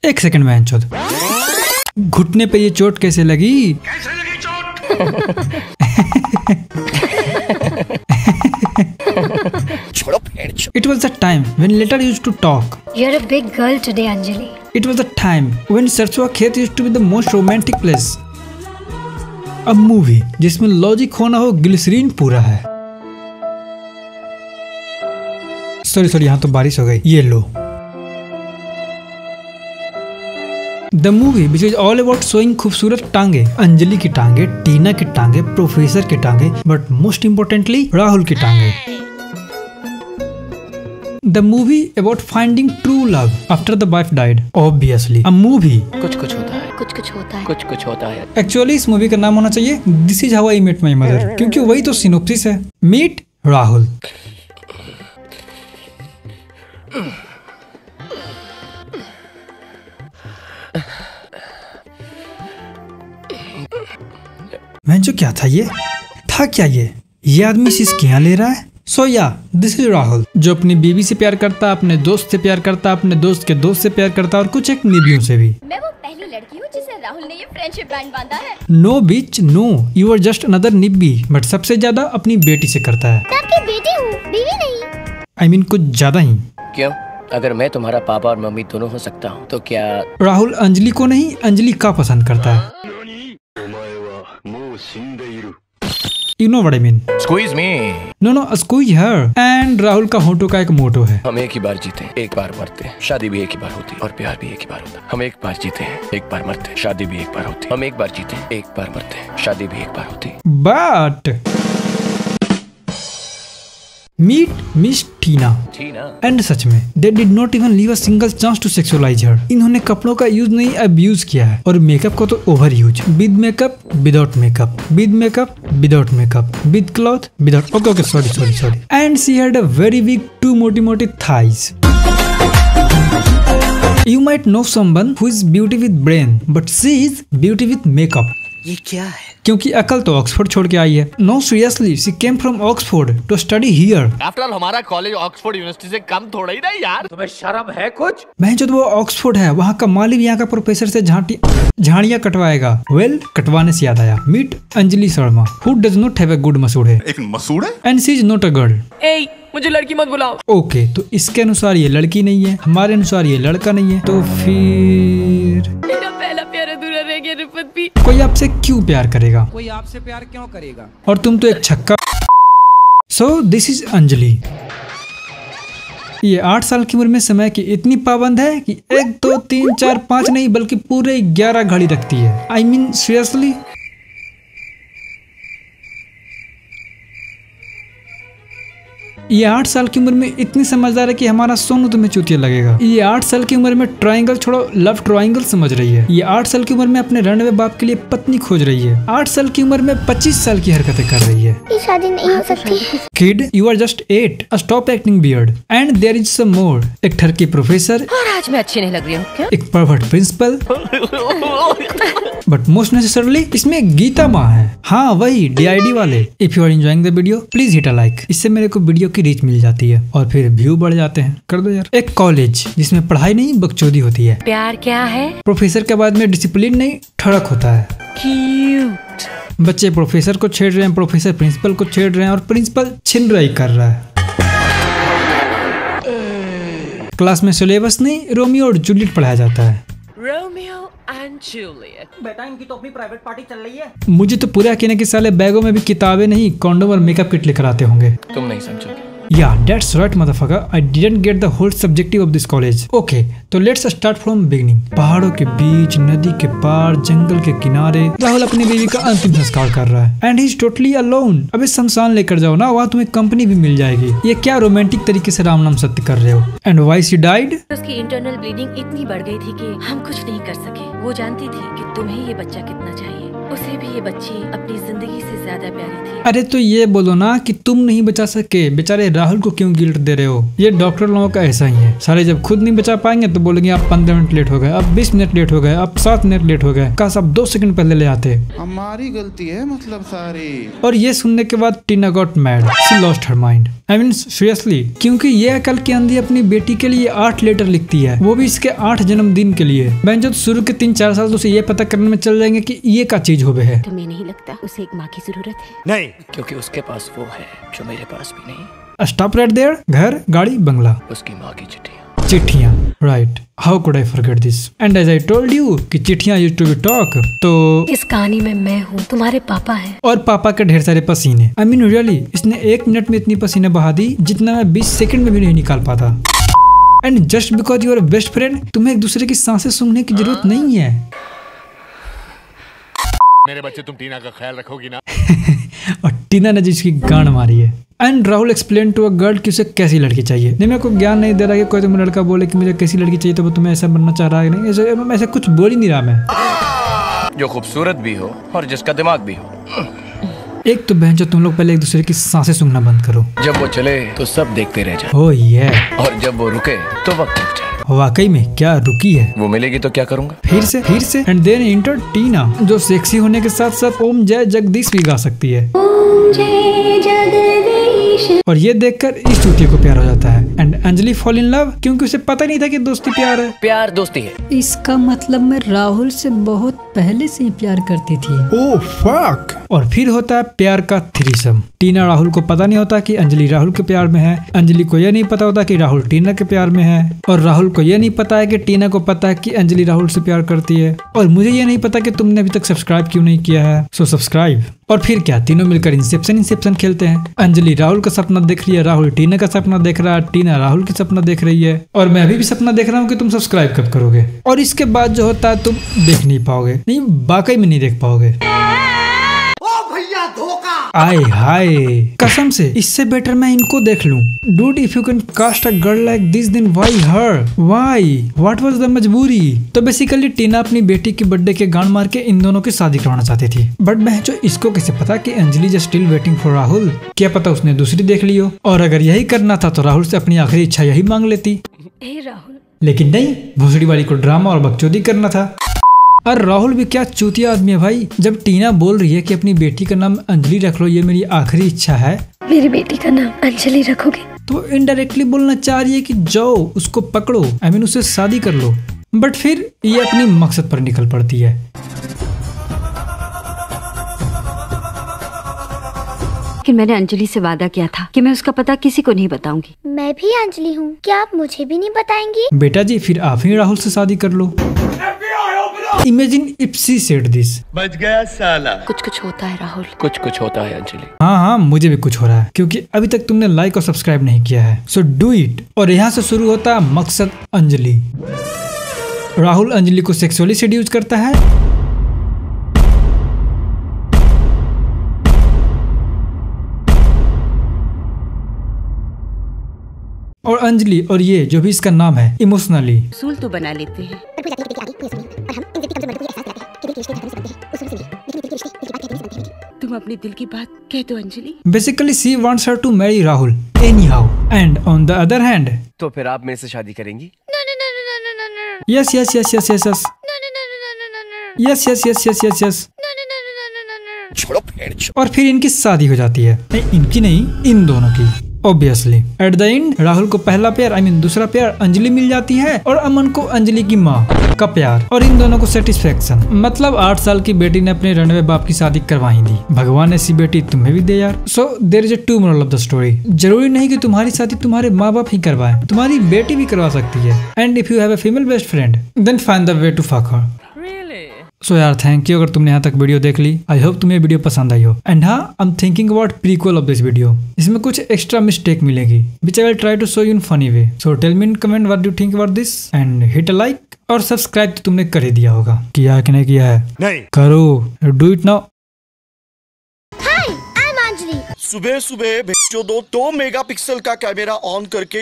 एक सेकंड में चोद, घुटने पे ये चोट कैसे लगी? कैसे लगी चोट? It was the time when letter used to talk. You're a big girl today, Anjali. It was the time when सरसों का खेत used to be the most romantic place. अब मूवी जिसमें लॉजिक होना हो ग्लिसरीन पूरा है। सॉरी यहाँ तो बारिश हो गई, ये लो। The movie which is all about showing खूबसूरत टांगे, अंजलि की टांगे, टीना की टांगे, प्रोफेसर की टांगे, बट मोस्ट इम्पोर्टेंटली राहुल की टांगे। The movie about finding true love after the wife died, obviously a movie. कुछ कुछ होता है, कुछ कुछ होता है, कुछ कुछ होता है। एक्चुअली इस मूवी का नाम होना चाहिए this is how I met my mother, क्योंकि वही तो सिनोप्सिस है। मीट राहुल। मैं जो क्या था, ये था क्या, ये आदमी सिसकियां ले रहा है। सो या दिस इज राहुल, जो अपनी बीवी से प्यार करता, अपने दोस्त से प्यार करता, अपने दोस्त के दोस्त से प्यार करता, और कुछ एक निबियों से भी। मैं वो पहली लड़की हूँ जिसे राहुल ने ये फ्रेंडशिप बैंड बांधा है। No bitch no, you are just another निब्बी, बट सबसे ज्यादा अपनी बेटी से करता है। मैं आपकी बेटी हूँ, बीवी नहीं। आई मीन कुछ ज्यादा ही। क्यों? अगर मैं तुम्हारा पापा और मम्मी दोनों हो सकता हूँ तो क्या? राहुल अंजलि को नहीं, अंजलि का पसंद करता है। You know what I mean? Squeeze me. No, squeeze her. And Rahul का होठों का एक मोटो है, हम एक ही बार जीते, एक बार मरते हैं, शादी भी एक ही बार होती है और प्यार भी एक ही बार होता है। हम एक बार जीते हैं, एक बार मरते हैं, शादी भी एक बार होती है। हम एक बार जीते हैं, एक बार मरते हैं, शादी भी एक बार होती है। But meet Miss Tina. And such में they did not even leave a single chance to sexualize her. इन्होंने कपड़ों का यूज नहीं अब्यूज किया है, और मेकअप को तो over use. With makeup, without makeup, with makeup, without makeup, with cloth, without. Okay sorry. And she had a very big too मोटी thighs. You might know someone who is beauty with brain, but she is beauty with makeup. ये क्या है? क्योंकि अकल तो Oxford छोड़ के आई है। No seriously, she came from Oxford to study here. After all हमारा कॉलेज ऑक्सफोर्ड यूनिवर्सिटी से कम थोड़ा ही नहीं यार। तुम्हें शर्म है कुछ? मैं जो वो ऑक्सफोर्ड है, वहाँ का माली भी यहाँ का प्रोफेसर से झाड़ियाँ कटवाएगा। वेल, कटवाने से याद आया, meet Anjali Sharma, who does not have a good मसूड़े। एक मसूड़े? And she is not a girl. ए, मुझे लड़की मत बुलाओ। ओके, तो इसके अनुसार ये लड़की नहीं है, हमारे अनुसार ये लड़का नहीं है, तो फिर मेरा पहला प्यार अधूरा रह गया रिफत भी। कोई आपसे क्यों प्यार करेगा? कोई आपसे प्यार क्यों करेगा? और तुम तो एक छक्का। So this is Anjali. ये 8 साल की उम्र में समय की इतनी पाबंद है कि 1 2 3 4 5 नहीं बल्कि पूरे 11 घड़ी रखती है। आई मीन सीरियसली। ये 8 साल की उम्र में इतनी समझदार है कि हमारा सोनू तुम्हें चूतिया लगेगा। ये 8 साल की उम्र में ट्रायंगल छोड़ो लव ट्रायंगल समझ रही है। ये 8 साल की उम्र में अपने रणवे बाप के लिए पत्नी खोज रही है। 8 साल की उम्र में 25 साल की हरकतें कर रही है। ये शादी नहीं हो सकती। Kid, you are just 8, stop acting weird. And there is some more. एक ठरकी प्रोफेसर, और आज मैं अच्छी नहीं लग रही हूँ क्या? एक pervert principal, but most necessarily इसमें गीता माँ है। हाँ, वही DID वाले। If you are enjoying the video please hit a like, इससे मेरे को वीडियो की रीच मिल जाती है और फिर व्यू बढ़ जाते हैं। कर दो यार। एक कॉलेज जिसमें पढ़ाई नहीं बकचोदी होती है। प्यार क्या है? प्रोफेसर के बाद में डिसिप्लिन नहीं ठड़क होता है। क्यूट। बच्चे प्रोफेसर को छेड़ रहे हैं, प्रोफेसर प्रिंसिपल को छेड़ रहे हैं, और प्रिंसिपल छिनराई कर रहा है। क्लास में सिलेबस नहीं, रोमियो और जूलियट पढ़ाया जाता है। Romeo and Juliet. बेटा इनकी तो अपनी प्राइवेट पार्टी चल रही है। मुझे तो पूरा कहने के साले बैगों में भी किताबें नहीं, कॉन्डोम और मेकअप किट लेकर आते होंगे। तुम नहीं समझोगे। Yeah, that's right, motherfucker. I didn't get the whole subjective of this college. Okay, तो let's start from beginning. पहाड़ों के बीच, नदी के पार, जंगल के किनारे राहुल अपनी बीवी का अंतिम संस्कार कर रहा है। And he's totally alone. अबे शमशान लेकर जाओ ना, वहाँ तुम्हें कंपनी भी मिल जाएगी। ये क्या रोमांटिक तरीके से राम नाम सत्य कर रहे हो? And why she died? उसकी इंटरनल ब्लीडिंग इतनी बढ़ गई थी कि हम कुछ नहीं कर सके। वो जानती थी कि तुम्हें ये बच्चा कितना चाहिए, उसे भी ये बच्ची अपनी जिंदगी से ज्यादा प्यारी थी। अरे तो ये बोलो ना कि तुम नहीं बचा सके, बेचारे राहुल को क्यों गिल्ट दे रहे हो? ये डॉक्टर लोगों का ऐसा ही है, सारे जब खुद नहीं बचा पाएंगे तो बोलेंगे आप 15 मिनट लेट हो गए, अब 20 मिनट लेट हो गए, अब 7 मिनट लेट हो गए, काश आप 2 सेकंड पहले ले आते। हमारी गलती है मतलब सारी। और ये सुनने के बाद Tina got mad, she lost her mind. I mean seriously, क्योंकि ये अकल की आंधी अपनी बेटी के लिए 8 लेटर लिखती है, वो भी इसके 8 जन्मदिन के लिए। बेंजो शुरू के 3-4 साल तो उसे ये पता करने में चल जाएंगे कि ये क्या चीज होवे है। तुम्हें नहीं लगता उसे एक माँ की जरूरत है? नहीं, क्योंकि उसके पास वो है जो मेरे पास भी नहीं। Stop right there. घर, गाड़ी, बंगला, उसकी माँ की चिट्ठियाँ। चिट्ठियाँ, right. How could I forget this? And as I told you कि चिट्ठियाँ यूज्ड टू बी टॉक, तो इस कहानी में मैं हूँ, तुम्हारे पापा हैं। और पापा के ढेर सारे पसीने। आई मीन रियली, इसने 1 मिनट में इतनी पसीने बहा दी जितना मैं 20 सेकंड में भी नहीं निकाल पाता। And just because you are best friend, तुम्हें एक दूसरे की सांसें सूंघने की जरूरत नहीं है। मेरे बच्चे, तुम टीना का ख्याल रखोगी ना? और टीना ने जिसकी गांड मारी है। And Rahul explain to a girl कि उसे कैसी लड़की चाहिए। नहीं, मेरे को ज्ञान नहीं दे रहा कि कोई तुम्हें लड़का बोले कि मुझे कैसी लड़की चाहिए तो वो तुम्हें ऐसा बनना चाह रहा है। नहीं, ऐसा कुछ बोल ही नहीं रहा मैं। जो खूबसूरत भी हो और जिसका दिमाग भी हो। एक तो बहन, जो तुम लोग पहले एक दूसरे की सांसें सूंघना बंद करो। जब वो चले तो सब देखते रह जाए। ओह ये, और जब वो रुके तो वक्त रुक जाए। वाकई में क्या रुकी है? वो मिलेगी तो क्या करूँगा? फिर से एंड देन इंटर टीना, जो सेक्सी होने के साथ साथ ओम जय जगदीश भी गा सकती है। और ये देखकर इस चूतिया को प्यार हो जाता है। And Anjali fall in love, क्योंकि उसे पता नहीं था कि दोस्ती प्यार है। प्यार दोस्ती है। इसका मतलब मैं राहुल से बहुत पहले से ही प्यार करती थी। Oh fuck. और फिर होता है प्यार का थ्रीसम। टीना राहुल को पता नहीं होता कि अंजलि राहुल के प्यार में है, अंजलि को यह नहीं पता होता कि राहुल टीना के प्यार में है, और राहुल को यह नहीं पता है कि टीना को पता है कि अंजलि राहुल से प्यार करती है। और मुझे ये नहीं पता कि तुमने अभी तक सब्सक्राइब क्यों नहीं किया है, सो सब्सक्राइब। और फिर क्या, तीनों मिलकर इंसेप्शन खेलते हैं। अंजलि राहुल का सपना देख रही है, राहुल टीना का सपना देख रहा है, टीना राहुल की सपना देख रही है, और मैं अभी भी सपना देख रहा हूँ कि तुम सब्सक्राइब कब करोगे। और इसके बाद जो होता है तुम देख नहीं पाओगे, नहीं वाकई में नहीं देख पाओगे। आए हाय, कसम से इससे बेटर मैं इनको देख लूं। Dude, if you can cast a girl like this then why her? Why? What was the मजबूरी? तो बेसिकली टीना अपनी बेटी की बर्थडे के गांड मार के इन दोनों की शादी करवाना चाहती थी। बट मैं जो इसको कैसे पता कि Anjali just still waiting for Rahul? क्या पता उसने दूसरी देख ली हो, और अगर यही करना था तो राहुल से अपनी आखिरी इच्छा यही मांग लेती। राहुल, लेकिन नहीं, भोसड़ी वाली को ड्रामा और बकचोदी करना था। और राहुल भी क्या चूतिया आदमी है भाई। जब टीना बोल रही है कि अपनी बेटी का नाम अंजलि रख लो, ये मेरी आखिरी इच्छा है, मेरी बेटी का नाम अंजलि रखोगे? तो इनडायरेक्टली बोलना चाह रही है कि जाओ उसको पकड़ो, आई मीन उससे शादी कर लो। बट फिर ये अपनी मकसद पर निकल पड़ती है। कि मैंने अंजलि से वादा किया था कि मैं उसका पता किसी को नहीं बताऊंगी। मैं भी अंजलि हूँ, क्या आप मुझे भी नहीं बताएंगी? बेटा जी, फिर आप ही राहुल से शादी कर लो। Imagine if she said this. बच गया साला। कुछ होता है राहुल, कुछ होता है अंजलि। हाँ, मुझे भी कुछ हो रहा है, क्योंकि अभी तक तुमने लाइक और सब्सक्राइब नहीं किया है, सो डू इट। और यहाँ से शुरू होता है मकसद अंजलि। राहुल अंजलि को सेक्सुअली सेड्यूस करता है, और अंजलि और ये जो भी इसका नाम है इमोशनली सूल तो बना लेते हैं। तुम अपने दिल की बात कह दो Anjali. Basically she wants her to marry Rahul anyhow, and on the other hand. तो फिर आप मेरे से शादी करेंगी? Yes yes yes yes yes yes yes yes yes yes yes yes. छोड़ो फेड़। और फिर इनकी शादी हो जाती है। नहीं, इनकी नहीं, इन दोनों की। Obviously at the end Rahul को पहला प्यार, आई मीन दूसरा प्यार अंजलि मिल जाती है, और अमन को अंजलि की माँ का प्यार, और इन दोनों को सेटिस्फेक्शन। मतलब 8 साल की बेटी ने अपने रणवे बाप की शादी करवा ही दी। भगवान ऐसी बेटी तुम्हें भी दे यार। So there is a two moral of the story. जरूरी नहीं कि तुम्हारी शादी तुम्हारे माँ बाप ही करवाए, तुम्हारी बेटी भी करवा सकती है। And if you have a female best friend then find the way to fuck her. So यार थैंक यू अगर तुमने यहाँ तक वीडियो देख ली। आई होप तुम्हें वीडियो पसंद आई हो। एंड हाँ, I am thinking about prequel of this video. इसमें कुछ एक्स्ट्रा मिस्टेक मिलेगी which I will try to show you in funny way. So tell me in comment what do think about this, and hit a like. और subscribe तो तुमने कर ही दिया होगा। किया कि नहीं किया है? नहीं करो, do it now. Hi, I am Anjali. सुबह 2 मेगापिक्सल का कैमरा ऑन करके